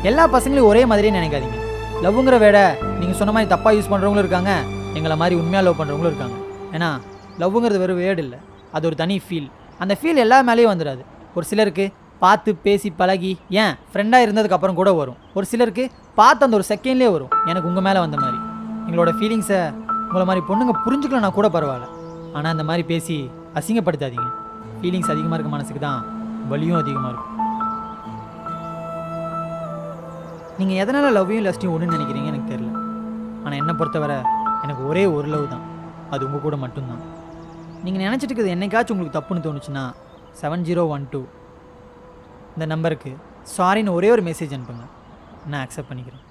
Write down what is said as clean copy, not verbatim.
எல்லா பசங்களையும் ஒரே மாதிரியே நினைக்காதீங்க. லவ்வுங்கிற வேட நீங்கள் சொன்ன மாதிரி தப்பாக யூஸ் பண்ணுறவங்களும் இருக்காங்க, எங்களை மாதிரி உண்மையாக லவ் பண்ணுறவங்களும் இருக்காங்க. ஏன்னா லவ்வுங்கிறது வெறும் வேர்டு இல்லை, அது ஒரு தனி ஃபீல். அந்த ஃபீல் எல்லா மேலேயும் வந்துடாது. ஒரு சிலருக்கு பார்த்து பேசி பழகி ஏன் ஃப்ரெண்டாக இருந்ததுக்கப்புறம் கூட வரும். ஒரு சிலருக்கு பார்த்து அந்த ஒரு செகண்ட்லேயே வரும். எனக்கு உங்கள் மேலே வந்த மாதிரி. எங்களோட ஃபீலிங்ஸை உங்களை மாதிரி பொண்ணுங்க புரிஞ்சுக்கலன்னா கூட பரவாயில்ல, ஆனால் அந்த மாதிரி பேசி அசிங்கப்படுத்தாதீங்க. ஃபீலிங்ஸ் அதிகமாக இருக்க மனசுக்கு தான் வலியும் அதிகமாக இருக்கும். நீங்கள் எதனால் லவ்வையும் லஸ்ட்டையும் ஒன்றுன்னு நினைக்கிறீங்க எனக்கு தெரியல. ஆனால் என்னை பொறுத்தவரை எனக்கு ஒரே ஒரு லவ் தான், அது உங்கள் கூட மட்டும்தான். நீங்கள் நினச்சிட்டு இருக்கிறது என்னைக்காச்சும் உங்களுக்கு தப்புன்னு தோணுச்சுன்னா 7012 இந்த நம்பருக்கு சாரின்னு ஒரே ஒரு மெசேஜ் அனுப்புங்க, நான் அக்செப்ட் பண்ணிக்கிறேன்.